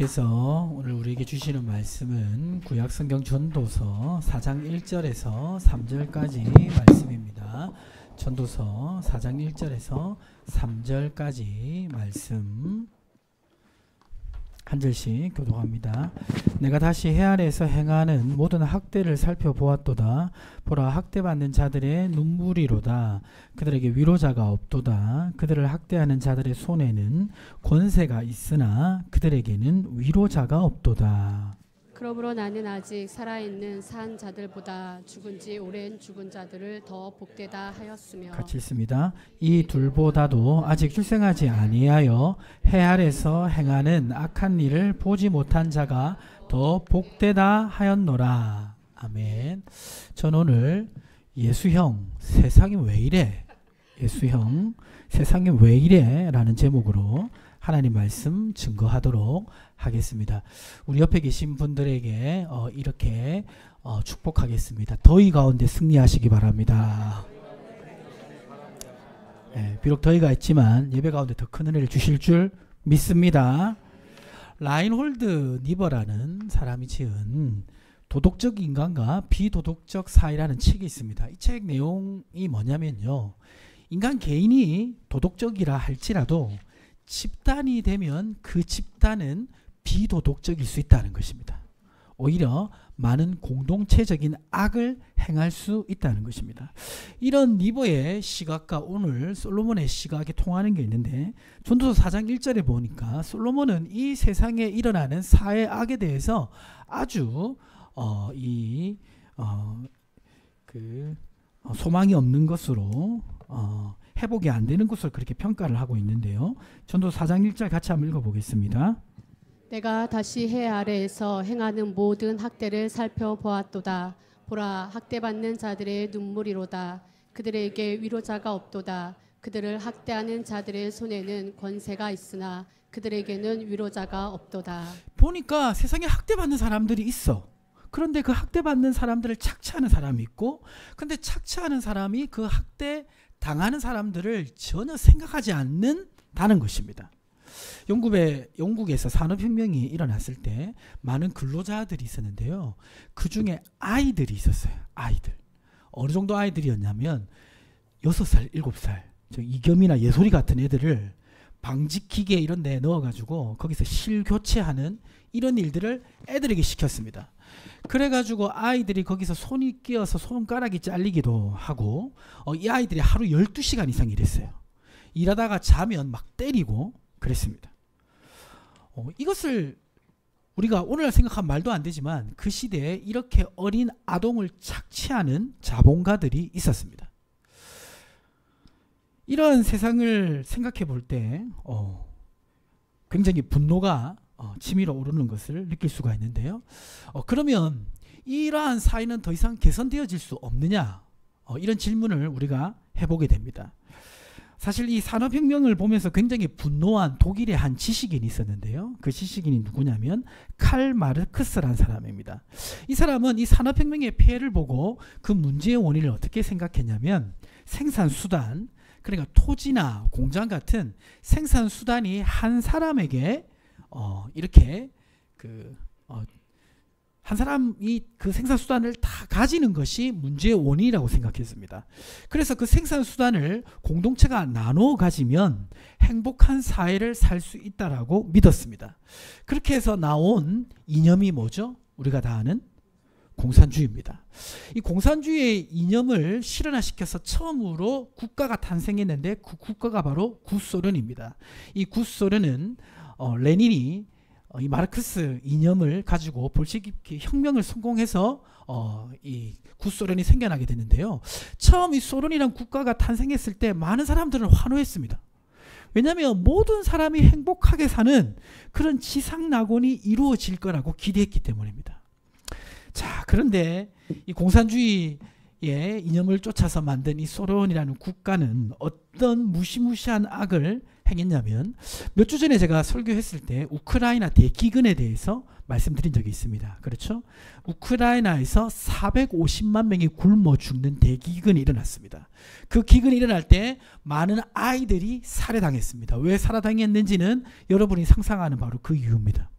하나님께서 오늘 우리에게 주시는 말씀은 구약성경 전도서 4장 1절에서 3절까지 말씀입니다. 전도서 4장 1절에서 3절까지 말씀 한 절씩 교독합니다. 내가 다시 해 아래에서 행하는 모든 학대를 살펴보았도다. 보라, 학대받는 자들의 눈물이로다. 그들에게 위로자가 없도다. 그들을 학대하는 자들의 손에는 권세가 있으나 그들에게는 위로자가 없도다. 그러므로 나는 아직 살아있는 산 자들보다 죽은 지 오랜 죽은 자들을 더 복되다 하였으며. 같이 읽습니다. 이 둘보다도 아직 출생하지 아니하여 해 아래서 행하는 악한 일을 보지 못한 자가 더 복되다 하였노라. 아멘. 전 오늘 예수형 세상이 왜 이래? 예수형 세상이 왜 이래? 라는 제목으로 하나님 말씀 증거하도록 하겠습니다. 우리 옆에 계신 분들에게 이렇게 축복하겠습니다. 더위 가운데 승리하시기 바랍니다. 비록 더위가 있지만 예배 가운데 더 큰 은혜를 주실 줄 믿습니다. 라인홀드 니버라는 사람이 지은 도덕적 인간과 비도덕적 사회라는 책이 있습니다. 이 책 내용이 뭐냐면요, 인간 개인이 도덕적이라 할지라도 집단이 되면 그 집단은 비도덕적일 수 있다는 것입니다. 오히려 많은 공동체적인 악을 행할 수 있다는 것입니다. 이런 니버의 시각과 오늘 솔로몬의 시각이 통하는 게 있는데, 전도서 4장 1절에 보니까 솔로몬은 이 세상에 일어나는 사회 악에 대해서 아주 소망이 없는 것으로 회복이 안 되는 것을 그렇게 평가를 하고 있는데요. 전도서 4장 1절 같이 한번 읽어보겠습니다. 내가 다시 해 아래에서 행하는 모든 학대를 살펴보았도다. 보라, 학대받는 자들의 눈물이로다. 그들에게 위로자가 없도다. 그들을 학대하는 자들의 손에는 권세가 있으나 그들에게는 위로자가 없도다. 보니까 세상에 학대받는 사람들이 있어. 그런데 그 학대받는 사람들을 착취하는 사람이 있고, 근데 착취하는 사람이 그 학대 당하는 사람들을 전혀 생각하지 않는다는 것입니다. 영국에서 산업혁명이 일어났을 때 많은 근로자들이 있었는데요. 그 중에 아이들이 있었어요. 아이들. 어느 정도 아이들이었냐면 6살, 7살. 이겸이나 예솔이 같은 애들을 방직기계 이런 데 넣어가지고 거기서 실교체하는 이런 일들을 애들에게 시켰습니다. 그래가지고 아이들이 거기서 손이 끼어서 손가락이 잘리기도 하고, 이 아이들이 하루 12시간 이상 일했어요. 일하다가 자면 막 때리고 그랬습니다. 이것을 우리가 오늘날 생각하면 말도 안 되지만 그 시대에 이렇게 어린 아동을 착취하는 자본가들이 있었습니다. 이런 세상을 생각해 볼 때 굉장히 분노가 치밀어 오르는 것을 느낄 수가 있는데요. 그러면 이러한 사회는 더 이상 개선되어질 수 없느냐? 이런 질문을 우리가 해보게 됩니다. 사실 이 산업혁명을 보면서 굉장히 분노한 독일의 한 지식인이 있었는데요. 그 지식인이 누구냐면 칼 마르크스라는 사람입니다. 이 사람은 이 산업혁명의 폐해를 보고 그 문제의 원인을 어떻게 생각했냐면, 생산수단, 그러니까 토지나 공장 같은 생산수단이 한 사람에게 이렇게 한 사람이 그 생산수단을 다 가지는 것이 문제의 원인이라고 생각했습니다. 그래서 그 생산수단을 공동체가 나눠 가지면 행복한 사회를 살 수 있다라고 믿었습니다. 그렇게 해서 나온 이념이 뭐죠? 우리가 다 아는 공산주의입니다. 이 공산주의의 이념을 실현화시켜서 처음으로 국가가 탄생했는데 그 국가가 바로 구소련입니다. 이 구소련은 레닌이 이 마르크스 이념을 가지고 볼셰비키 혁명을 성공해서 이 구소련이 생겨나게 됐는데요. 처음 이 소련이란 국가가 탄생했을 때 많은 사람들은 환호했습니다. 왜냐하면 모든 사람이 행복하게 사는 그런 지상낙원이 이루어질 거라고 기대했기 때문입니다. 자, 그런데 이 공산주의의 이념을 쫓아서 만든 이 소련이라는 국가는 어떤 무시무시한 악을 행했냐면, 몇 주 전에 제가 설교했을 때 우크라이나 대기근에 대해서 말씀드린 적이 있습니다. 그렇죠? 우크라이나에서 450만 명이 굶어 죽는 대기근이 일어났습니다. 그 기근이 일어날 때 많은 아이들이 살해당했습니다. 왜 살해당했는지는 여러분이 상상하는 바로 그 이유입니다.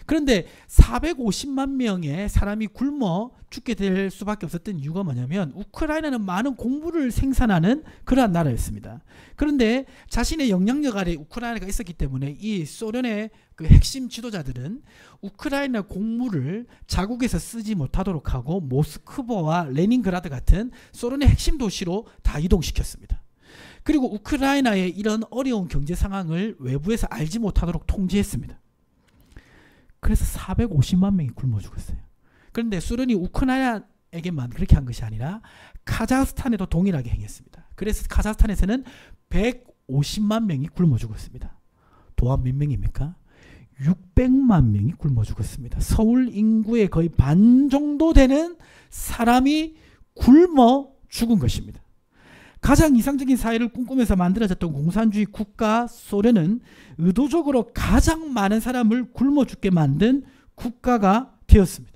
그런데 450만 명의 사람이 굶어 죽게 될 수밖에 없었던 이유가 뭐냐면 우크라이나는 많은 곡물을 생산하는 그러한 나라였습니다. 그런데 자신의 영향력 아래 우크라이나가 있었기 때문에 이 소련의 그 핵심 지도자들은 우크라이나 곡물을 자국에서 쓰지 못하도록 하고 모스크바와 레닌그라드 같은 소련의 핵심 도시로 다 이동시켰습니다. 그리고 우크라이나의 이런 어려운 경제 상황을 외부에서 알지 못하도록 통제했습니다. 그래서 450만 명이 굶어 죽었어요. 그런데 소련이 우크라이나에게만 그렇게 한 것이 아니라 카자흐스탄에도 동일하게 행했습니다. 그래서 카자흐스탄에서는 150만 명이 굶어 죽었습니다. 도합 몇 명입니까? 600만 명이 굶어 죽었습니다. 서울 인구의 거의 반 정도 되는 사람이 굶어 죽은 것입니다. 가장 이상적인 사회를 꿈꾸면서 만들어졌던 공산주의 국가 소련은 의도적으로 가장 많은 사람을 굶어 죽게 만든 국가가 되었습니다.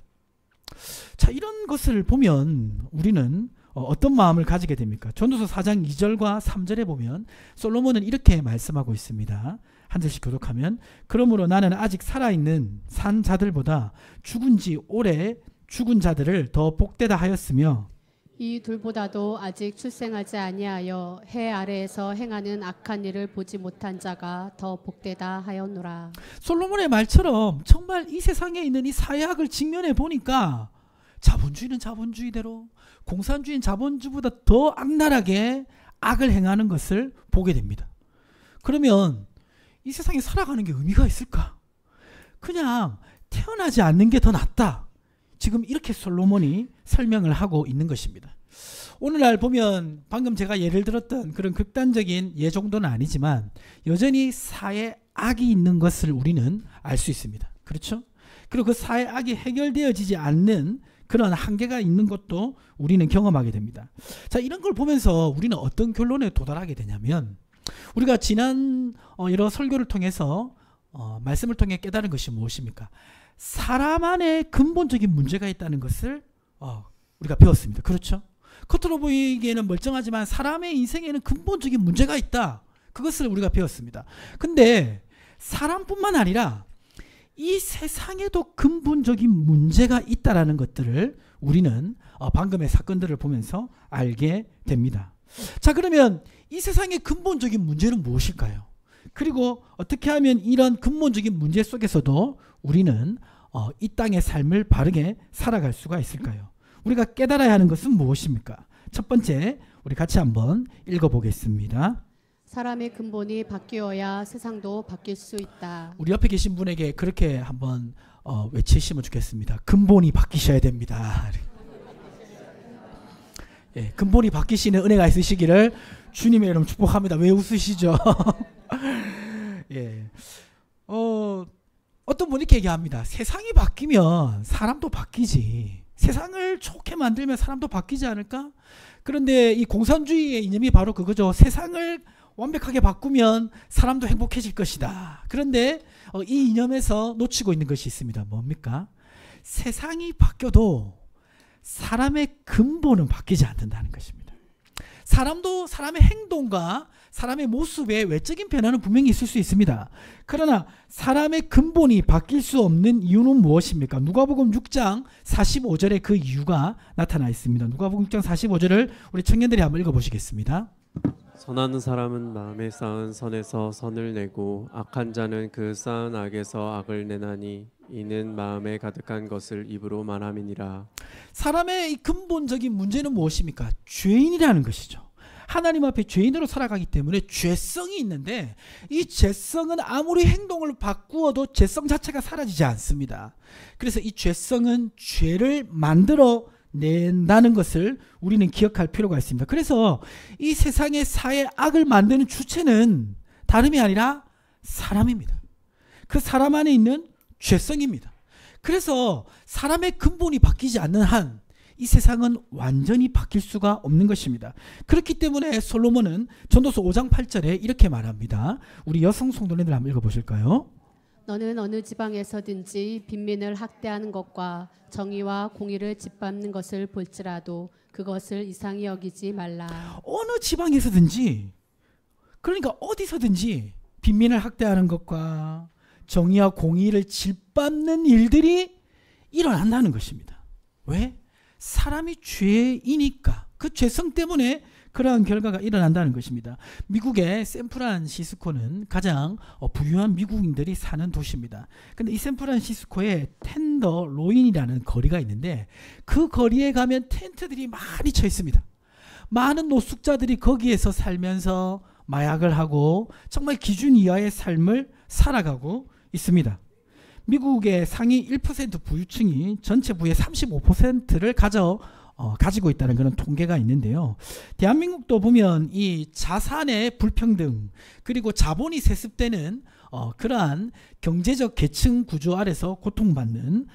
자, 이런 것을 보면 우리는 어떤 마음을 가지게 됩니까? 전도서 4장 2절과 3절에 보면 솔로몬은 이렇게 말씀하고 있습니다. 한 절씩 교독하면 그러므로 나는 아직 살아있는 산 자들보다 죽은 지 오래 죽은 자들을 더 복되다 하였으며 이 둘보다도 아직 출생하지 아니하여 해 아래에서 행하는 악한 일을 보지 못한 자가 더 복되다 하였노라. 솔로몬의 말처럼 정말 이 세상에 있는 이 사회학을 직면해 보니까 자본주의는 자본주의대로 공산주의는 자본주의보다 더 악랄하게 악을 행하는 것을 보게 됩니다. 그러면 이 세상에 살아가는 게 의미가 있을까? 그냥 태어나지 않는 게 더 낫다. 지금 이렇게 솔로몬이 설명을 하고 있는 것입니다. 오늘날 보면 방금 제가 예를 들었던 그런 극단적인 예 정도는 아니지만 여전히 사회 악이 있는 것을 우리는 알 수 있습니다. 그렇죠? 그리고 그 사회 악이 해결되어지지 않는 그런 한계가 있는 것도 우리는 경험하게 됩니다. 자, 이런 걸 보면서 우리는 어떤 결론에 도달하게 되냐면 우리가 지난 여러 설교를 통해서 말씀을 통해 깨달은 것이 무엇입니까? 사람 안에 근본적인 문제가 있다는 것을 우리가 배웠습니다. 그렇죠? 겉으로 보이기에는 멀쩡하지만 사람의 인생에는 근본적인 문제가 있다. 그것을 우리가 배웠습니다. 근데 사람뿐만 아니라 이 세상에도 근본적인 문제가 있다라는 것들을 우리는 방금의 사건들을 보면서 알게 됩니다. 자, 그러면 이 세상의 근본적인 문제는 무엇일까요? 그리고 어떻게 하면 이런 근본적인 문제 속에서도 우리는 이 땅의 삶을 바르게 살아갈 수가 있을까요? 우리가 깨달아야 하는 것은 무엇입니까? 첫 번째, 우리 같이 한번 읽어보겠습니다. 사람의 근본이 바뀌어야 세상도 바뀔 수 있다. 우리 옆에 계신 분에게 그렇게 한번 외치시면 좋겠습니다. 근본이 바뀌셔야 됩니다. 예, 근본이 바뀌시는 은혜가 있으시기를 주님의 이름 축복합니다. 왜 웃으시죠? 예, 어떤 분이 이렇게 얘기합니다. 세상이 바뀌면 사람도 바뀌지. 세상을 좋게 만들면 사람도 바뀌지 않을까? 그런데 이 공산주의의 이념이 바로 그거죠. 세상을 완벽하게 바꾸면 사람도 행복해질 것이다. 그런데 이 이념에서 놓치고 있는 것이 있습니다. 뭡니까? 세상이 바뀌어도 사람의 근본은 바뀌지 않는다는 것입니다. 사람도 사람의 행동과 사람의 모습에 외적인 변화는 분명히 있을 수 있습니다. 그러나 사람의 근본이 바뀔 수 없는 이유는 무엇입니까? 누가복음 6장 45절에 그 이유가 나타나 있습니다. 누가복음 6장 45절을 우리 청년들이 한번 읽어보시겠습니다. 선한 사람은 마음에 쌓은 선에서 선을 내고 악한 자는 그 쌓은 악에서 악을 내나니 이는 마음에 가득한 것을 입으로 말함이니라. 사람의 이 근본적인 문제는 무엇입니까? 죄인이라는 것이죠. 하나님 앞에 죄인으로 살아가기 때문에 죄성이 있는데 이 죄성은 아무리 행동을 바꾸어도 죄성 자체가 사라지지 않습니다. 그래서 이 죄성은 죄를 만들어 낸다는 것을 우리는 기억할 필요가 있습니다. 그래서 이 세상의 사회 악을 만드는 주체는 다름이 아니라 사람입니다. 그 사람 안에 있는 죄성입니다. 그래서 사람의 근본이 바뀌지 않는 한 이 세상은 완전히 바뀔 수가 없는 것입니다. 그렇기 때문에 솔로몬은 전도서 5장 8절에 이렇게 말합니다. 우리 여성 성도님들 한번 읽어보실까요? 너는 어느 지방에서든지 빈민을 학대하는 것과 정의와 공의를 짓밟는 것을 볼지라도 그것을 이상히 여기지 말라. 어느 지방에서든지, 그러니까 어디서든지 빈민을 학대하는 것과 정의와 공의를 짓밟는 일들이 일어난다는 것입니다. 왜? 사람이 죄이니까 그 죄성 때문에 그러한 결과가 일어난다는 것입니다. 미국의 샌프란시스코는 가장 부유한 미국인들이 사는 도시입니다. 근데 이 샌프란시스코에 텐더로인이라는 거리가 있는데 그 거리에 가면 텐트들이 많이 쳐 있습니다. 많은 노숙자들이 거기에서 살면서 마약을 하고 정말 기준 이하의 삶을 살아가고 있습니다. 미국의 상위 1% 부유층이 전체 부의 35%를 가지고 있다는 그런 통계가 있는데요. 대한민국도 보면 이 자산의 불평등 그리고 자본이 세습되는 그러한 경제적 계층 구조 아래서 고통받는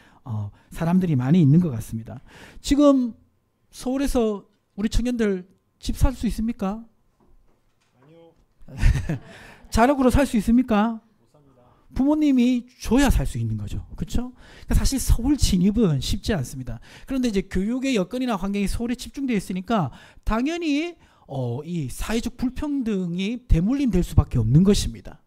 사람들이 많이 있는 것 같습니다. 지금 서울에서 우리 청년들 집 살 수 있습니까? 아니요. 자력으로 살 수 있습니까? 부모님이 줘야 살 수 있는 거죠. 그렇죠? 그러니까 사실 서울 진입은 쉽지 않습니다. 그런데 이제 교육의 여건이나 환경이 서울에 집중되어 있으니까 당연히 이 사회적 불평등이 대물림될 수밖에 없는 것입니다.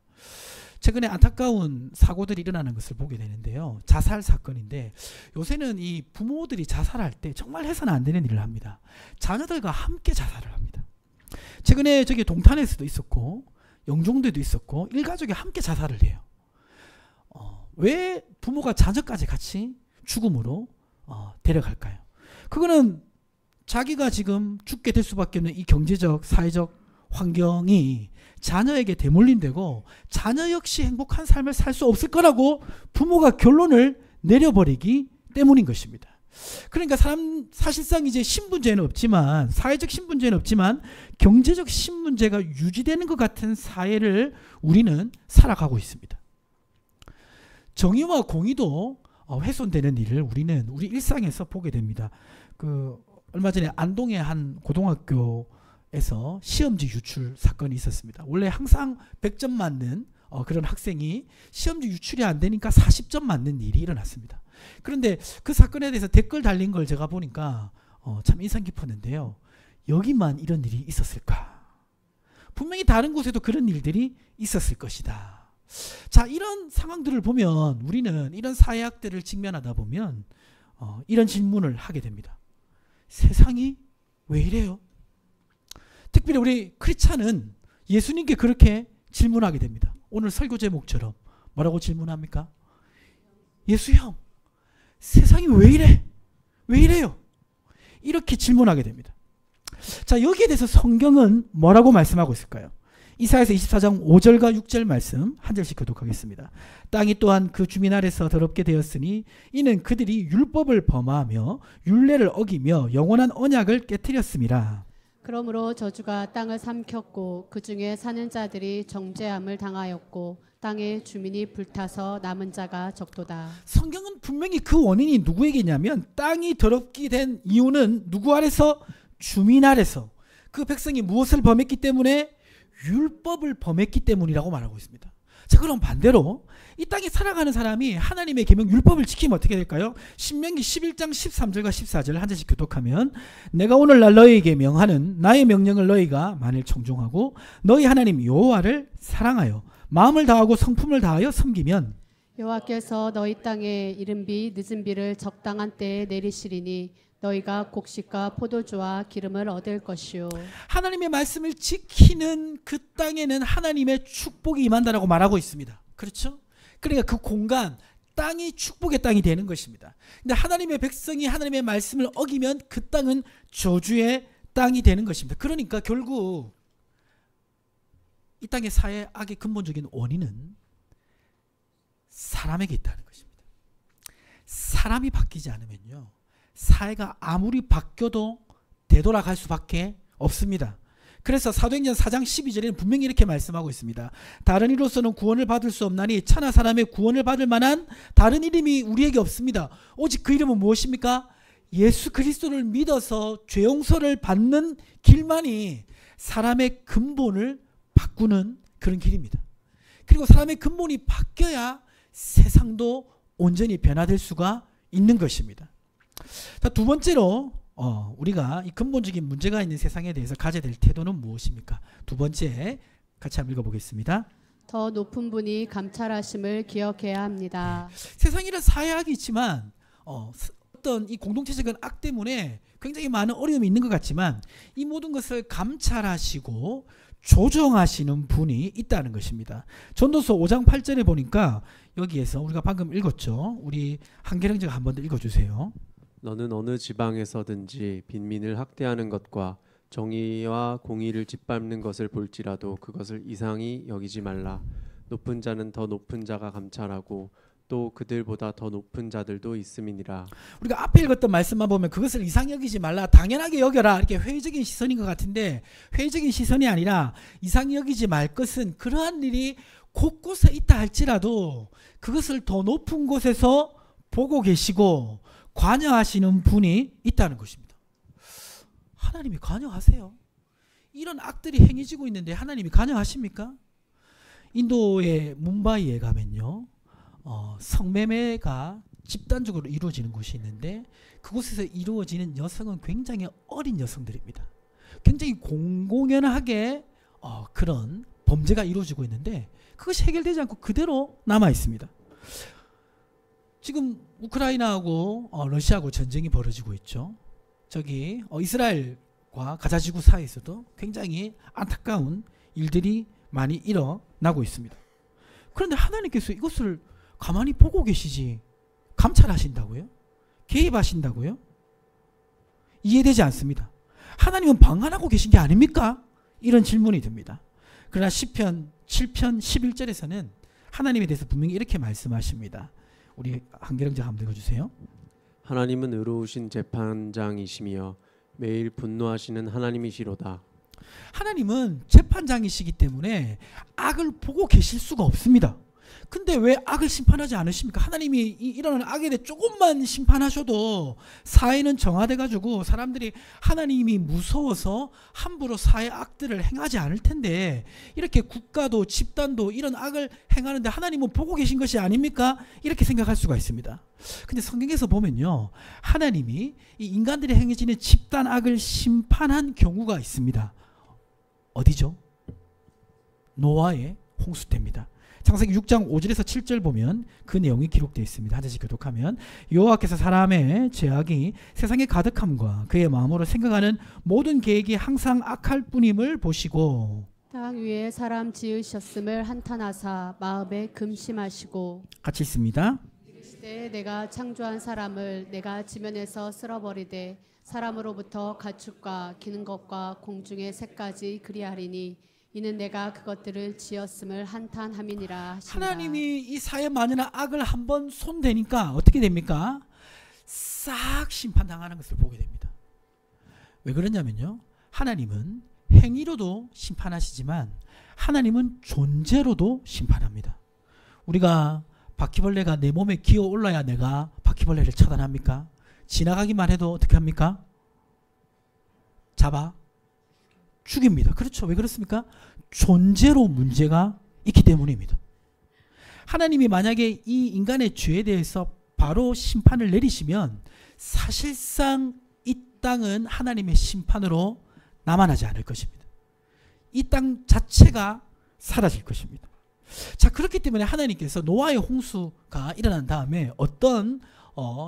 최근에 안타까운 사고들이 일어나는 것을 보게 되는데요. 자살 사건인데 요새는 이 부모들이 자살할 때 정말 해서는 안 되는 일을 합니다. 자녀들과 함께 자살을 합니다. 최근에 저기 동탄에서도 있었고 영종도에도 있었고 일가족이 함께 자살을 해요. 왜 부모가 자녀까지 같이 죽음으로 데려갈까요? 그거는 자기가 지금 죽게 될 수밖에 없는 이 경제적, 사회적 환경이 자녀에게 대물림되고 자녀 역시 행복한 삶을 살 수 없을 거라고 부모가 결론을 내려버리기 때문인 것입니다. 그러니까 사실상 이제 신분제는 없지만 사회적 신분제는 없지만 경제적 신분제가 유지되는 것 같은 사회를 우리는 살아가고 있습니다. 정의와 공의도 훼손되는 일을 우리는 우리 일상에서 보게 됩니다. 얼마 전에 안동의 한 고등학교에서 시험지 유출 사건이 있었습니다. 원래 항상 100점 맞는 그런 학생이 시험지 유출이 안 되니까 40점 맞는 일이 일어났습니다. 그런데 그 사건에 대해서 댓글 달린 걸 제가 보니까 참 인상 깊었는데요. 여기만 이런 일이 있었을까? 분명히 다른 곳에도 그런 일들이 있었을 것이다. 자, 이런 상황들을 보면 우리는 이런 사회학들을 직면하다 보면 이런 질문을 하게 됩니다. 세상이 왜 이래요? 특별히 우리 크리스찬은 예수님께 그렇게 질문하게 됩니다. 오늘 설교 제목처럼 뭐라고 질문합니까? 예수 형, 세상이 왜 이래? 왜 이래요? 이렇게 질문하게 됩니다. 자, 여기에 대해서 성경은 뭐라고 말씀하고 있을까요? 이사야서 24장 5절과 6절 말씀 한 절씩 교독하겠습니다. 땅이 또한 그 주민 아래서 더럽게 되었으니 이는 그들이 율법을 범하며 율례를 어기며 영원한 언약을 깨뜨렸음이라. 그러므로 저주가 땅을 삼켰고 그 중에 사는 자들이 정죄함을 당하였고 땅의 주민이 불타서 남은 자가 적도다. 성경은 분명히 그 원인이 누구에게냐면 땅이 더럽게 된 이유는 누구 아래서? 주민 아래서. 그 백성이 무엇을 범했기 때문에? 율법을 범했기 때문이라고 말하고 있습니다. 자, 그럼 반대로 이 땅에 살아가는 사람이 하나님의 계명 율법을 지키면 어떻게 될까요? 신명기 11장 13절과 14절 한 절씩 교독하면 내가 오늘날 너희에게 명하는 나의 명령을 너희가 만일 청종하고 너희 하나님 여호와를 사랑하여 마음을 다하고 성품을 다하여 섬기면 여호와께서 너희 땅에 이른 비 늦은 비를 적당한 때에 내리시리니 너희가 곡식과 포도주와 기름을 얻을 것이요. 하나님의 말씀을 지키는 그 땅에는 하나님의 축복이 임한다라고 말하고 있습니다. 그렇죠? 그러니까 그 공간, 땅이 축복의 땅이 되는 것입니다. 근데 하나님의 백성이 하나님의 말씀을 어기면 그 땅은 저주의 땅이 되는 것입니다. 그러니까 결국 이 땅의 사회 악의 근본적인 원인은 사람에게 있다는 것입니다. 사람이 바뀌지 않으면요, 사회가 아무리 바뀌어도 되돌아갈 수밖에 없습니다. 그래서 사도행전 4장 12절에는 분명히 이렇게 말씀하고 있습니다. 다른 이로서는 구원을 받을 수 없나니 천하 사람의 구원을 받을 만한 다른 이름이 우리에게 없습니다. 오직 그 이름은 무엇입니까? 예수 그리스도를 믿어서 죄 용서를 받는 길만이 사람의 근본을 바꾸는 그런 길입니다. 그리고 사람의 근본이 바뀌어야 세상도 온전히 변화될 수가 있는 것입니다. 자, 두 번째로 우리가 이 근본적인 문제가 있는 세상에 대해서 가져야 될 태도는 무엇입니까? 두 번째 같이 한번 읽어보겠습니다. 더 높은 분이 감찰하심을 기억해야 합니다. 세상이란 사회악이 있지만 어떤 이 공동체적인 악 때문에 굉장히 많은 어려움이 있는 것 같지만 이 모든 것을 감찰하시고 조정하시는 분이 있다는 것입니다. 전도서 5장 8절에 보니까 여기에서 우리가 방금 읽었죠. 우리 한계령제가 한 번 더 읽어주세요. 너는 어느 지방에서든지 빈민을 학대하는 것과 정의와 공의를 짓밟는 것을 볼지라도 그것을 이상히 여기지 말라. 높은 자는 더 높은 자가 감찰하고 또 그들보다 더 높은 자들도 있음이니라. 우리가 앞에 읽었던 말씀만 보면 그것을 이상히 여기지 말라, 당연하게 여겨라, 이렇게 회의적인 시선인 것 같은데 회의적인 시선이 아니라 이상히 여기지 말 것은 그러한 일이 곳곳에 있다 할지라도 그것을 더 높은 곳에서 보고 계시고 관여하시는 분이 있다는 것입니다. 하나님이 관여하세요? 이런 악들이 행해지고 있는데 하나님이 관여하십니까? 인도의 뭄바이에 가면요, 성매매가 집단적으로 이루어지는 곳이 있는데 그곳에서 이루어지는 여성은 굉장히 어린 여성들입니다. 굉장히 공공연하게 그런 범죄가 이루어지고 있는데 그것이 해결되지 않고 그대로 남아 있습니다. 지금 우크라이나하고 러시아하고 전쟁이 벌어지고 있죠. 저기 이스라엘과 가자지구 사이에서도 굉장히 안타까운 일들이 많이 일어나고 있습니다. 그런데 하나님께서 이것을 가만히 보고 계시지 감찰하신다고요? 개입하신다고요? 이해되지 않습니다. 하나님은 방관하고 계신 게 아닙니까? 이런 질문이 듭니다. 그러나 시편 7편 11절에서는 하나님에 대해서 분명히 이렇게 말씀하십니다. 우리 한계령제 한번 읽어주세요. 하나님은 의로우신 재판장이시며 매일 분노하시는 하나님이시로다. 하나님은 재판장이시기 때문에 악을 보고 계실 수가 없습니다. 근데 왜 악을 심판하지 않으십니까? 하나님이 일어나는 악에 대해 조금만 심판하셔도 사회는 정화돼 가지고 사람들이 하나님이 무서워서 함부로 사회 악들을 행하지 않을 텐데 이렇게 국가도 집단도 이런 악을 행하는데 하나님은 보고 계신 것이 아닙니까? 이렇게 생각할 수가 있습니다. 근데 성경에서 보면요, 하나님이 이 인간들이 행해지는 집단 악을 심판한 경우가 있습니다. 어디죠? 노아의 홍수 때입니다. 창세기 6장 5절에서 7절 보면 그 내용이 기록되어 있습니다. 한 절씩 교독하면 여호와께서 사람의 죄악이 세상에 가득함과 그의 마음으로 생각하는 모든 계획이 항상 악할 뿐임을 보시고 땅 위에 사람 지으셨음을 한탄하사 마음에 금심하시고 같이 읽습니다. 이르시되 내가 창조한 사람을 내가 지면에서 쓸어버리되 사람으로부터 가축과 기는 것과 공중의 새까지 그리하리니 이는 내가 그것들을 지었음을 한탄함이니라 하신다. 하나님이 이 사회 만연한 악을 한번 손대니까 어떻게 됩니까? 싹 심판당하는 것을 보게 됩니다. 왜 그러냐면요, 하나님은 행위로도 심판하시지만 하나님은 존재로도 심판합니다. 우리가 바퀴벌레가 내 몸에 기어 올라야 내가 바퀴벌레를 처단합니까? 지나가기만 해도 어떻게 합니까? 잡아 죽입니다. 그렇죠. 왜 그렇습니까? 존재로 문제가 있기 때문입니다. 하나님이 만약에 이 인간의 죄에 대해서 바로 심판을 내리시면 사실상 이 땅은 하나님의 심판으로 남아나지 않을 것입니다. 이 땅 자체가 사라질 것입니다. 자, 그렇기 때문에 하나님께서 노아의 홍수가 일어난 다음에 어떤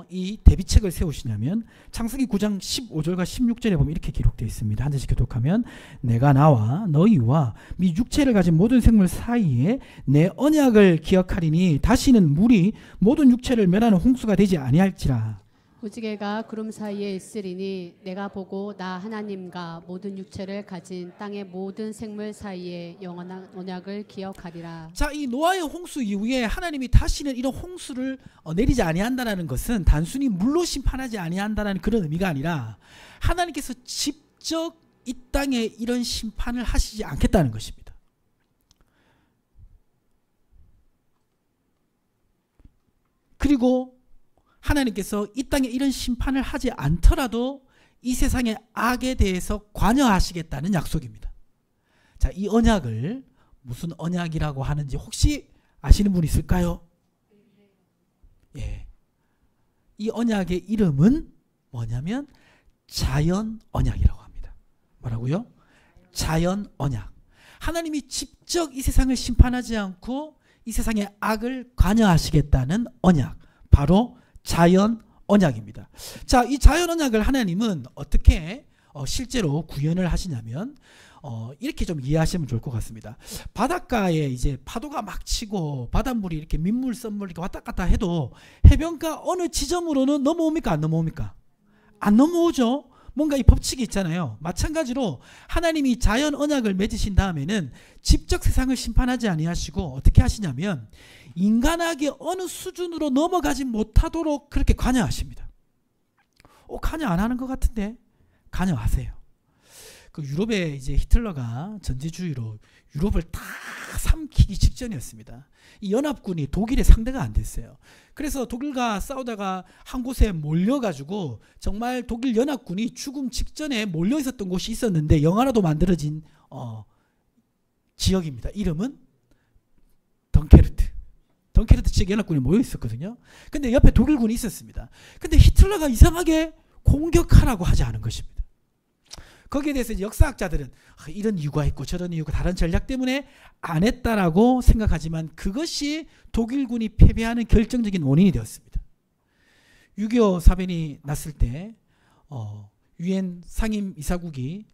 이 대비책을 세우시냐면 창세기 9장 15절과 16절에 보면 이렇게 기록되어 있습니다. 한 절씩 교독하면 내가 나와 너희와 미 육체를 가진 모든 생물 사이에 내 언약을 기억하리니 다시는 물이 모든 육체를 멸하는 홍수가 되지 아니할지라. 무지개가 구름 사이에 있으리니 내가 보고 나 하나님과 모든 육체를 가진 땅의 모든 생물 사이에 영원한 언약을 기억하리라. 자, 이 노아의 홍수 이후에 하나님이 다시는 이런 홍수를 내리지 아니한다는 것은 단순히 물로 심판하지 아니한다는 그런 의미가 아니라 하나님께서 직접 이 땅에 이런 심판을 하시지 않겠다는 것입니다. 그리고 하나님께서 이 땅에 이런 심판을 하지 않더라도 이 세상의 악에 대해서 관여하시겠다는 약속입니다. 자, 이 언약을 무슨 언약이라고 하는지 혹시 아시는 분 있을까요? 예. 이 언약의 이름은 뭐냐면 자연 언약이라고 합니다. 뭐라고요? 자연 언약. 하나님이 직접 이 세상을 심판하지 않고 이 세상의 악을 관여하시겠다는 언약, 바로 자연 언약입니다. 자, 이 자연 언약을 하나님은 어떻게 실제로 구현을 하시냐면 이렇게 좀 이해하시면 좋을 것 같습니다. 바닷가에 이제 파도가 막 치고 바닷물이 이렇게 민물 썰물 이렇게 왔다 갔다 해도 해변가 어느 지점으로는 넘어옵니까? 안 넘어옵니까? 안 넘어오죠. 뭔가 이 법칙이 있잖아요. 마찬가지로 하나님이 자연 언약을 맺으신 다음에는 직접 세상을 심판하지 아니하시고 어떻게 하시냐면 인간에게 어느 수준으로 넘어가지 못하도록 그렇게 관여하십니다. 관여 안 하는 것 같은데 관여하세요. 그 유럽에 이제 히틀러가 전제주의로 유럽을 다 삼키기 직전이었습니다. 이 연합군이 독일의 상대가 안 됐어요. 그래서 독일과 싸우다가 한 곳에 몰려가지고 정말 독일 연합군이 죽음 직전에 몰려 있었던 곳이 있었는데 영화로도 만들어진 지역입니다. 이름은 덩케르트. 덩케르트 지역 연합군이 모여 있었거든요. 근데 옆에 독일군이 있었습니다. 근데 히틀러가 이상하게 공격하라고 하지 않은 것입니다. 거기에 대해서 역사학자들은 이런 이유가 있고 저런 이유가 다른 전략 때문에 안 했다라고 생각하지만 그것이 독일군이 패배하는 결정적인 원인이 되었습니다. 6.25 사변이 났을 때 유엔 상임 이사국이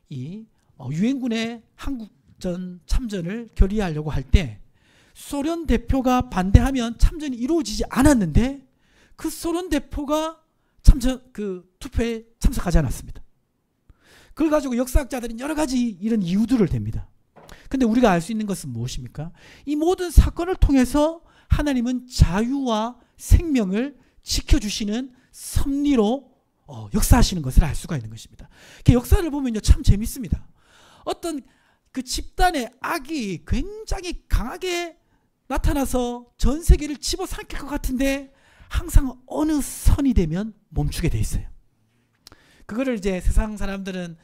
이 유엔군의 한국전 참전을 결의하려고 할 때 소련 대표가 반대하면 참전이 이루어지지 않았는데 그 소련 대표가 투표에 참석하지 않았습니다. 그걸 가지고 역사학자들은 여러 가지 이런 이유들을 댑니다. 근데 우리가 알 수 있는 것은 무엇입니까? 이 모든 사건을 통해서 하나님은 자유와 생명을 지켜주시는 섭리로 역사하시는 것을 알 수가 있는 것입니다. 역사를 보면요, 참 재밌습니다. 어떤 그 집단의 악이 굉장히 강하게 나타나서 전 세계를 집어삼킬 것 같은데 항상 어느 선이 되면 멈추게 돼 있어요. 그거를 이제 세상 사람들은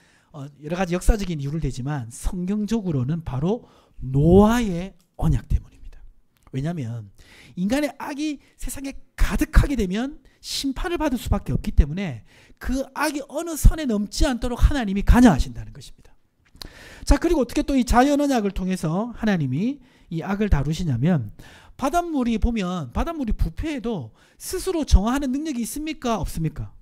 여러 가지 역사적인 이유를 대지만 성경적으로는 바로 노아의 언약 때문입니다. 왜냐하면 인간의 악이 세상에 가득하게 되면 심판을 받을 수밖에 없기 때문에 그 악이 어느 선에 넘지 않도록 하나님이 관여하신다는 것입니다. 자, 그리고 어떻게 또 이 자연 언약을 통해서 하나님이 이 악을 다루시냐면 바닷물이 부패해도 스스로 정화하는 능력이 있습니까? 없습니까?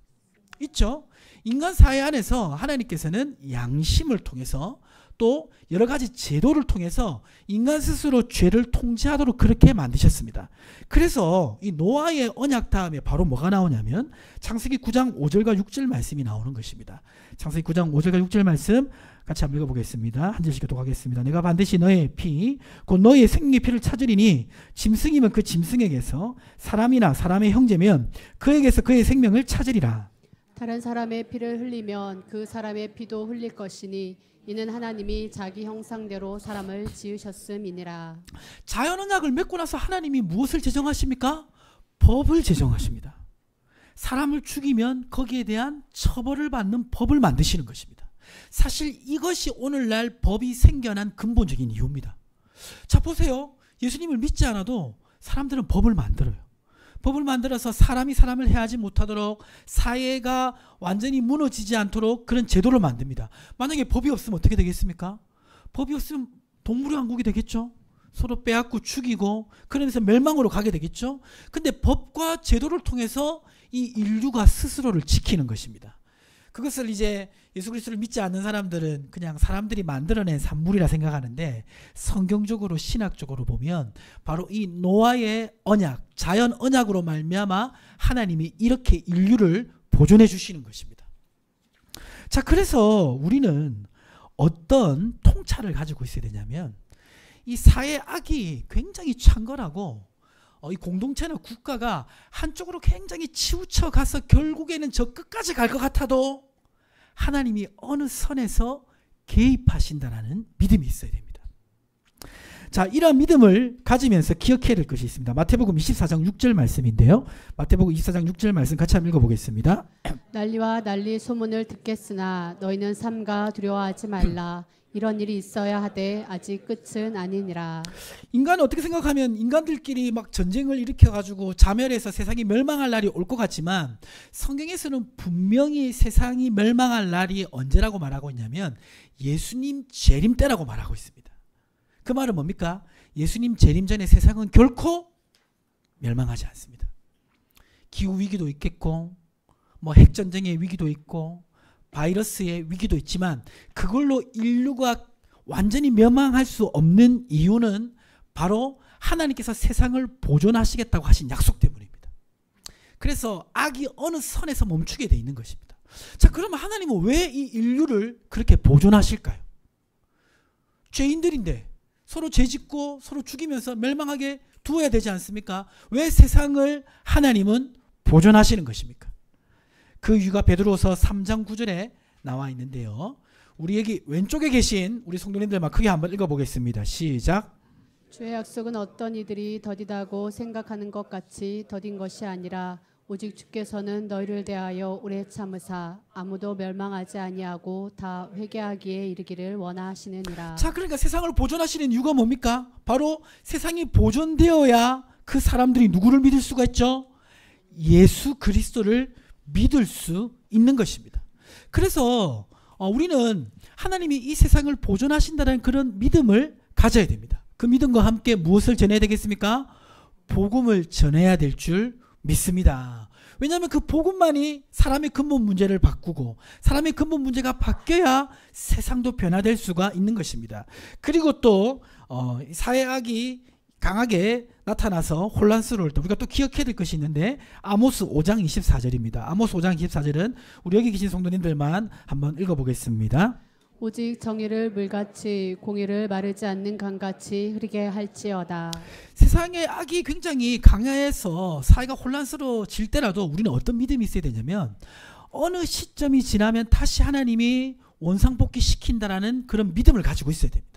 있죠. 인간 사회 안에서 하나님께서는 양심을 통해서 또 여러 가지 제도를 통해서 인간 스스로 죄를 통제하도록 그렇게 만드셨습니다. 그래서 이 노아의 언약 다음에 바로 뭐가 나오냐면 창세기 9장 5절과 6절 말씀이 나오는 것입니다. 창세기 9장 5절과 6절 말씀 같이 한번 읽어보겠습니다. 한 절씩 교독하겠습니다. 내가 반드시 너의 피, 곧 너의 생명의 피를 찾으리니 짐승이면 그 짐승에게서 사람이나 사람의 형제면 그에게서 그의 생명을 찾으리라. 다른 사람의 피를 흘리면 그 사람의 피도 흘릴 것이니 이는 하나님이 자기 형상대로 사람을 지으셨음이니라. 자연언약을 맺고 나서 하나님이 무엇을 제정하십니까? 법을 제정하십니다. 사람을 죽이면 거기에 대한 처벌을 받는 법을 만드시는 것입니다. 사실 이것이 오늘날 법이 생겨난 근본적인 이유입니다. 자, 보세요. 예수님을 믿지 않아도 사람들은 법을 만들어요. 법을 만들어서 사람이 사람을 해하지 못하도록 사회가 완전히 무너지지 않도록 그런 제도를 만듭니다. 만약에 법이 없으면 어떻게 되겠습니까? 법이 없으면 동물의 왕국이 되겠죠. 서로 빼앗고 죽이고 그러면서 멸망으로 가게 되겠죠. 근데 법과 제도를 통해서 이 인류가 스스로를 지키는 것입니다. 그것을 이제 예수 그리스도를 믿지 않는 사람들은 그냥 사람들이 만들어낸 산물이라 생각하는데 성경적으로 신학적으로 보면 바로 이 노아의 언약, 자연 언약으로 말미암아 하나님이 이렇게 인류를 보존해 주시는 것입니다. 자, 그래서 우리는 어떤 통찰을 가지고 있어야 되냐면 이 사회 악이 굉장히 창궐하고 이 공동체나 국가가 한쪽으로 굉장히 치우쳐 가서 결국에는 저 끝까지 갈 것 같아도 하나님이 어느 선에서 개입하신다라는 믿음이 있어야 됩니다. 자, 이러한 믿음을 가지면서 기억해야 될 것이 있습니다. 마태복음 24장 6절 말씀인데요. 마태복음 24장 6절 말씀 같이 한번 읽어보겠습니다. 난리와 난리 소문을 듣겠으나 너희는 삼가 두려워하지 말라. 이런 일이 있어야 하되 아직 끝은 아니니라. 인간은 어떻게 생각하면 인간들끼리 막 전쟁을 일으켜가지고 자멸해서 세상이 멸망할 날이 올 것 같지만 성경에서는 분명히 세상이 멸망할 날이 언제라고 말하고 있냐면 예수님 재림 때라고 말하고 있습니다. 그 말은 뭡니까? 예수님 재림 전에 세상은 결코 멸망하지 않습니다. 기후 위기도 있겠고 뭐 핵전쟁의 위기도 있고 바이러스의 위기도 있지만 그걸로 인류가 완전히 멸망할 수 없는 이유는 바로 하나님께서 세상을 보존하시겠다고 하신 약속 때문입니다. 그래서 악이 어느 선에서 멈추게 돼 있는 것입니다. 자, 그러면 하나님은 왜 이 인류를 그렇게 보존하실까요? 죄인들인데 서로 죄짓고 서로 죽이면서 멸망하게 두어야 되지 않습니까? 왜 세상을 하나님은 보존하시는 것입니까? 그 이유가 베드로서 3장 9절에 나와 있는데요. 우리 여기 왼쪽에 계신 우리 성도님들만 크게 한번 읽어보겠습니다. 시작. 주의 약속은 어떤 이들이 더디다고 생각하는 것 같이 더딘 것이 아니라 오직 주께서는 너희를 대하여 오래 참으사 아무도 멸망하지 아니하고 다 회개하기에 이르기를 원하시느니라. 자, 그러니까 세상을 보존하시는 이유가 뭡니까? 바로 세상이 보존되어야 그 사람들이 누구를 믿을 수가 있죠? 예수 그리스도를 믿을 수 있는 것입니다. 그래서 우리는 하나님이 이 세상을 보존하신다는 그런 믿음을 가져야 됩니다. 그 믿음과 함께 무엇을 전해야 되겠습니까? 복음을 전해야 될 줄 믿습니다. 왜냐하면 그 복음만이 사람의 근본 문제를 바꾸고 사람의 근본 문제가 바뀌어야 세상도 변화될 수가 있는 것입니다. 그리고 또 사회악이 강하게 나타나서 혼란스러울 때 우리가 또 기억해야 될 것이 있는데 아모스 5장 24절입니다. 아모스 5장 24절은 우리 여기 계신 성도님들만 한번 읽어보겠습니다. 오직 정의를 물같이 공의를 마르지 않는 강같이 흐리게 할지어다. 세상의 악이 굉장히 강해서 사회가 혼란스러워질 때라도 우리는 어떤 믿음이 있어야 되냐면 어느 시점이 지나면 다시 하나님이 원상복귀 시킨다라는 그런 믿음을 가지고 있어야 됩니다.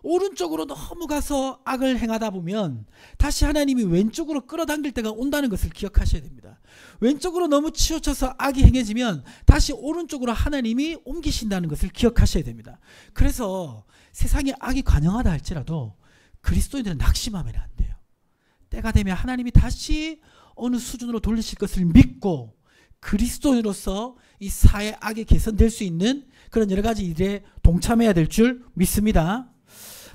오른쪽으로 너무 가서 악을 행하다 보면 다시 하나님이 왼쪽으로 끌어당길 때가 온다는 것을 기억하셔야 됩니다. 왼쪽으로 너무 치우쳐서 악이 행해지면 다시 오른쪽으로 하나님이 옮기신다는 것을 기억하셔야 됩니다. 그래서 세상에 악이 관영하다 할지라도 그리스도인들은 낙심하면 안 돼요. 때가 되면 하나님이 다시 어느 수준으로 돌리실 것을 믿고 그리스도인으로서 이 사회 악이 개선될 수 있는 그런 여러 가지 일에 동참해야 될 줄 믿습니다.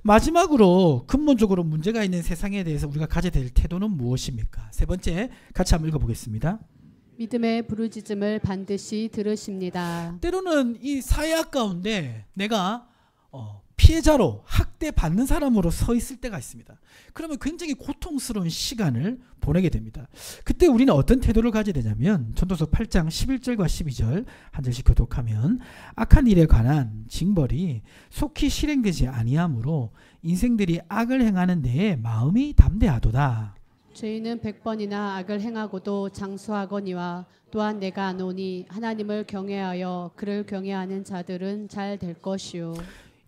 마지막으로 근본적으로 문제가 있는 세상에 대해서 우리가 가져야 될 태도는 무엇입니까? 세 번째 같이 한번 읽어보겠습니다. 믿음의 부르짖음을 반드시 들으십니다. 때로는 이 사회악 가운데 내가 피해자로 학대받는 사람으로 서 있을 때가 있습니다. 그러면 굉장히 고통스러운 시간을 보내게 됩니다. 그때 우리는 어떤 태도를 가져야 되냐면 전도서 8장 11절과 12절 한 절씩 교독하면 악한 일에 관한 징벌이 속히 실행되지 아니하므로 인생들이 악을 행하는 데에 마음이 담대하도다. 죄인은 100번이나 악을 행하고도 장수하거니와 또한 내가 아노니 하나님을 경외하여 그를 경외하는 자들은 잘 될 것이요.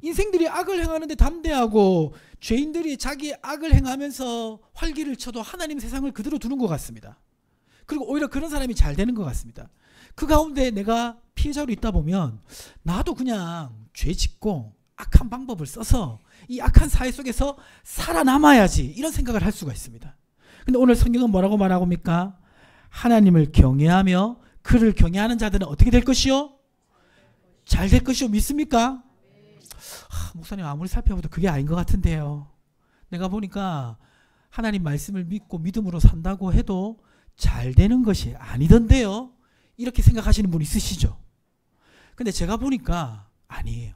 인생들이 악을 행하는데 담대하고 죄인들이 자기 악을 행하면서 활기를 쳐도 하나님 세상을 그대로 두는 것 같습니다. 그리고 오히려 그런 사람이 잘 되는 것 같습니다. 그 가운데 내가 피해자로 있다 보면 나도 그냥 죄 짓고 악한 방법을 써서 이 악한 사회 속에서 살아남아야지 이런 생각을 할 수가 있습니다. 근데 오늘 성경은 뭐라고 말하고 있습니까? 하나님을 경외하며 그를 경외하는 자들은 어떻게 될 것이요? 잘 될 것이요. 믿습니까? 목사님 아무리 살펴봐도 그게 아닌 것 같은데요. 내가 보니까 하나님 말씀을 믿고 믿음으로 산다고 해도 잘 되는 것이 아니던데요. 이렇게 생각하시는 분 있으시죠? 근데 제가 보니까 아니에요.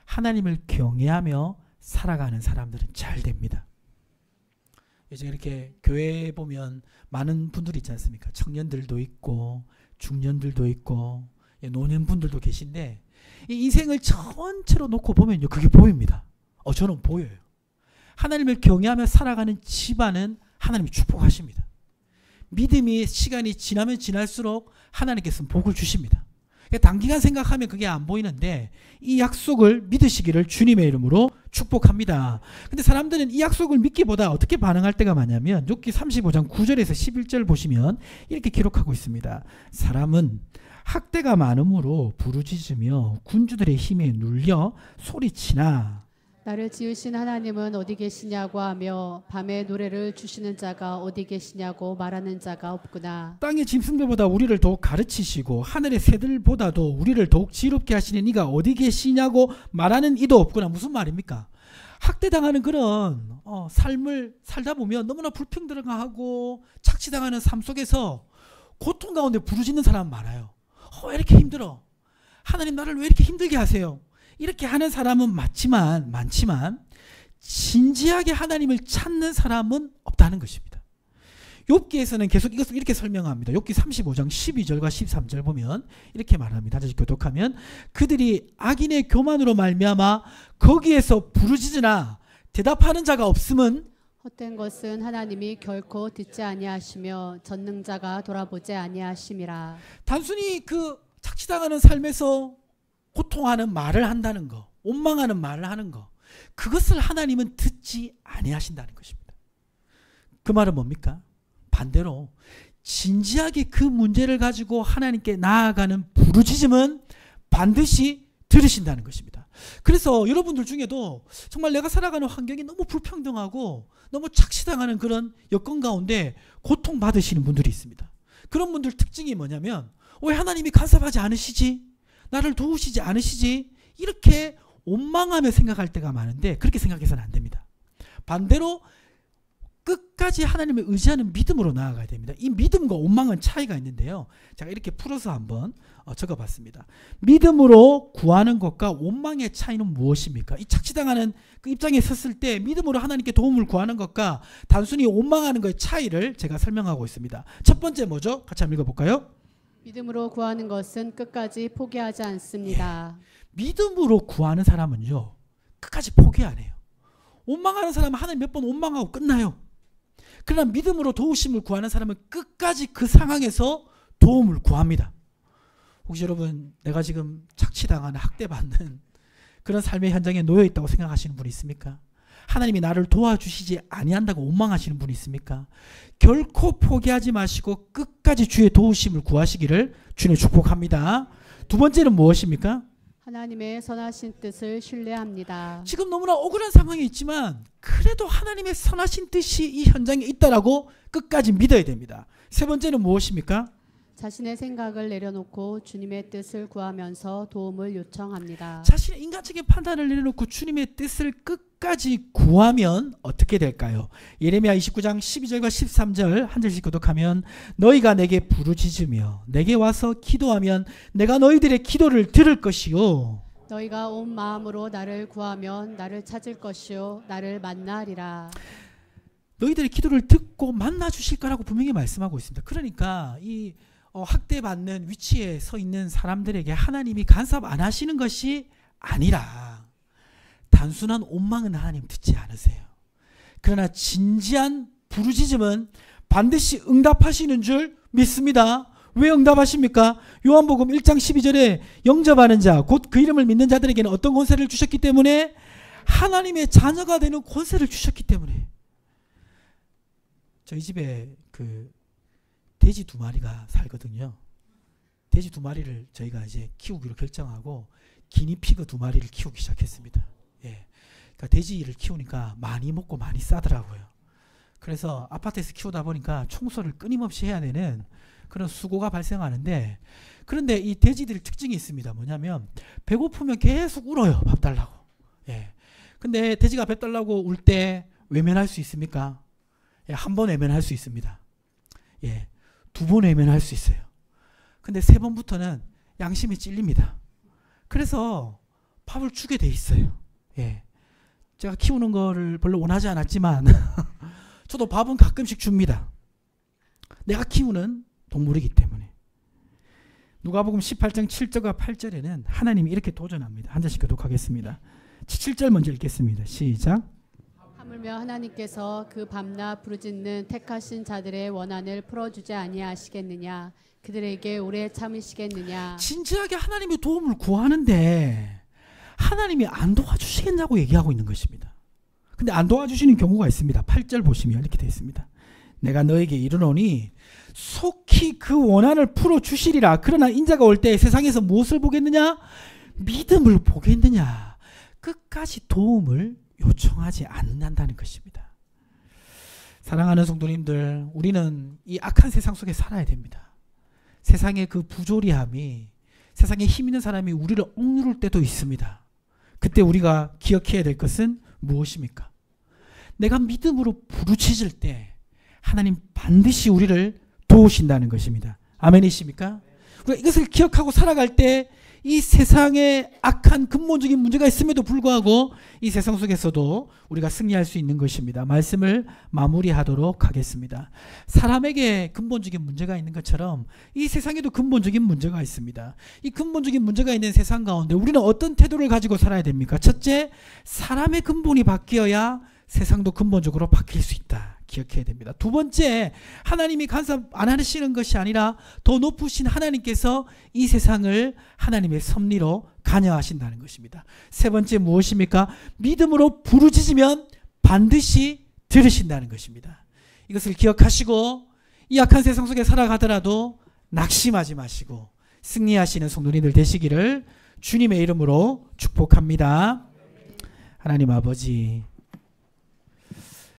하나님을 경외하며 살아가는 사람들은 잘 됩니다. 요즘 이렇게 교회에 보면 많은 분들이 있지 않습니까? 청년들도 있고 중년들도 있고 노년분들도 계신데 이 인생을 전체로 놓고 보면요, 그게 보입니다. 저는 보여요. 하나님을 경외하며 살아가는 집안은 하나님이 축복하십니다. 믿음이 시간이 지나면 지날수록 하나님께서는 복을 주십니다. 단기간 생각하면 그게 안 보이는데 이 약속을 믿으시기를 주님의 이름으로 축복합니다. 근데 사람들은 이 약속을 믿기보다 어떻게 반응할 때가 많냐면 욥기 35장 9절에서 11절 보시면 이렇게 기록하고 있습니다. 사람은 학대가 많음으로 부르짖으며 군주들의 힘에 눌려 소리치나 나를 지으신 하나님은 어디 계시냐고 하며 밤에 노래를 주시는 자가 어디 계시냐고 말하는 자가 없구나. 땅의 짐승들보다 우리를 더욱 가르치시고 하늘의 새들보다도 우리를 더욱 지롭게 하시는 이가 어디 계시냐고 말하는 이도 없구나. 무슨 말입니까? 학대당하는 그런 삶을 살다 보면 너무나 불평등하고 착취당하는 삶 속에서 고통 가운데 부르짖는 사람 많아요. 왜 이렇게 힘들어? 하나님 나를 왜 이렇게 힘들게 하세요? 이렇게 하는 사람은 많지만 진지하게 하나님을 찾는 사람은 없다는 것입니다. 욥기에서는 계속 이것을 이렇게 설명합니다. 욥기 35장 12절과 13절 보면 이렇게 말합니다. 다시 교독하면 그들이 악인의 교만으로 말미암아 거기에서 부르짖으나 대답하는 자가 없음은 헛된 것은 하나님이 결코 듣지 아니하시며 전능자가 돌아보지 아니하심이라. 단순히 그 착취당하는 삶에서 고통하는 말을 한다는 거, 원망하는 말을 하는 거, 그것을 하나님은 듣지 아니하신다는 것입니다. 그 말은 뭡니까? 반대로 진지하게 그 문제를 가지고 하나님께 나아가는 부르짖음은 반드시 들으신다는 것입니다. 그래서 여러분들 중에도 정말 내가 살아가는 환경이 너무 불평등하고 너무 착취당하는 그런 여건 가운데 고통받으시는 분들이 있습니다. 그런 분들 특징이 뭐냐면 왜 하나님이 간섭하지 않으시지? 나를 도우시지 않으시지? 이렇게 원망하며 생각할 때가 많은데 그렇게 생각해서는 안 됩니다. 반대로 끝까지 하나님을 의지하는 믿음으로 나아가야 됩니다. 이 믿음과 원망은 차이가 있는데요. 제가 이렇게 풀어서 한번 적어봤습니다. 믿음으로 구하는 것과 원망의 차이는 무엇입니까? 이 착취당하는 그 입장에 섰을 때 믿음으로 하나님께 도움을 구하는 것과 단순히 원망하는 것의 차이를 제가 설명하고 있습니다. 첫 번째 뭐죠? 같이 한번 읽어볼까요? 믿음으로 구하는 것은 끝까지 포기하지 않습니다. 믿음으로 구하는 사람은요, 끝까지 포기 안 해요. 원망하는 사람은 하나님 몇 번 원망하고 끝나요. 그러나 믿음으로 도우심을 구하는 사람은 끝까지 그 상황에서 도움을 구합니다. 혹시 여러분 내가 지금 착취당하는 학대받는 그런 삶의 현장에 놓여 있다고 생각하시는 분이 있습니까? 하나님이 나를 도와주시지 아니한다고 원망하시는 분이 있습니까? 결코 포기하지 마시고 끝까지 주의 도우심을 구하시기를 주님 축복합니다. 두 번째는 무엇입니까? 하나님의 선하신 뜻을 신뢰합니다. 지금 너무나 억울한 상황에 있지만 그래도 하나님의 선하신 뜻이 이 현장에 있다라고 끝까지 믿어야 됩니다. 세 번째는 무엇입니까? 자신의 생각을 내려놓고 주님의 뜻을 구하면서 도움을 요청합니다. 자신의 인간적인 판단을 내려놓고 주님의 뜻을 끝까지 구하면 어떻게 될까요? 예레미야 29장 12절과 13절 한 절씩 교독하면 너희가 내게 부르짖으며 내게 와서 기도하면 내가 너희들의 기도를 들을 것이요 너희가 온 마음으로 나를 구하면 나를 찾을 것이요 나를 만나리라. 너희들의 기도를 듣고 만나 주실 거라고 분명히 말씀하고 있습니다. 그러니까 이 학대받는 위치에 서 있는 사람들에게 하나님이 간섭 안 하시는 것이 아니라 단순한 원망은 하나님 듣지 않으세요. 그러나 진지한 부르짖음은 반드시 응답하시는 줄 믿습니다. 왜 응답하십니까? 요한복음 1장 12절에 영접하는 자, 곧 그 이름을 믿는 자들에게는 어떤 권세를 주셨기 때문에 하나님의 자녀가 되는 권세를 주셨기 때문에. 저희 집에 그 돼지 2마리가 살거든요. 돼지 2마리를 저희가 이제 키우기로 결정하고 기니피그 2마리를 키우기 시작했습니다. 예. 그러니까 돼지를 키우니까 많이 먹고 많이 싸더라고요. 그래서 아파트에서 키우다 보니까 청소를 끊임없이 해야 되는 그런 수고가 발생하는데, 그런데 이 돼지들 특징이 있습니다. 뭐냐면 배고프면 계속 울어요. 밥 달라고. 예. 근데 돼지가 배 달라고 울 때 외면할 수 있습니까? 예, 한 번 외면할 수 있습니다. 예. 2번 외면할 수 있어요. 근데 3번부터는 양심이 찔립니다. 그래서 밥을 주게 돼 있어요. 예. 제가 키우는 거를 별로 원하지 않았지만 저도 밥은 가끔씩 줍니다. 내가 키우는 동물이기 때문에. 누가복음 18장 7절과 8절에는 하나님이 이렇게 도전합니다. 한 절씩 교독하겠습니다. 7절 먼저 읽겠습니다. 시작. 하물며 하나님께서 그 밤낮 부르짖는 택하신 자들의 원한을 풀어주지 아니하시겠느냐? 그들에게 오래 참으시겠느냐? 진지하게 하나님의 도움을 구하는데 하나님이 안 도와주시겠냐고 얘기하고 있는 것입니다. 근데 안 도와주시는 경우가 있습니다. 8절 보시면 이렇게 되어 있습니다. 내가 너에게 이르노니 속히 그 원한을 풀어주시리라. 그러나 인자가 올 때 세상에서 무엇을 보겠느냐? 믿음을 보겠느냐? 끝까지 도움을 요청하지 않는다는 것입니다. 사랑하는 성도님들, 우리는 이 악한 세상 속에 살아야 됩니다. 세상의 그 부조리함이, 세상에 힘 있는 사람이 우리를 억누를 때도 있습니다. 그때 우리가 기억해야 될 것은 무엇입니까? 내가 믿음으로 부르짖을 때 하나님 반드시 우리를 도우신다는 것입니다. 아멘이십니까? 우리가 이것을 기억하고 살아갈 때 이 세상에 악한 근본적인 문제가 있음에도 불구하고 이 세상 속에서도 우리가 승리할 수 있는 것입니다. 말씀을 마무리하도록 하겠습니다. 사람에게 근본적인 문제가 있는 것처럼 이 세상에도 근본적인 문제가 있습니다. 이 근본적인 문제가 있는 세상 가운데 우리는 어떤 태도를 가지고 살아야 됩니까? 첫째, 사람의 근본이 바뀌어야 세상도 근본적으로 바뀔 수 있다. 기억해야 됩니다. 두 번째, 하나님이 간섭 안 하시는 것이 아니라 더 높으신 하나님께서 이 세상을 하나님의 섭리로 관여하신다는 것입니다. 세 번째 무엇입니까? 믿음으로 부르짖으면 반드시 들으신다는 것입니다. 이것을 기억하시고 이 악한 세상 속에 살아가더라도 낙심하지 마시고 승리하시는 성도님들 되시기를 주님의 이름으로 축복합니다. 하나님 아버지,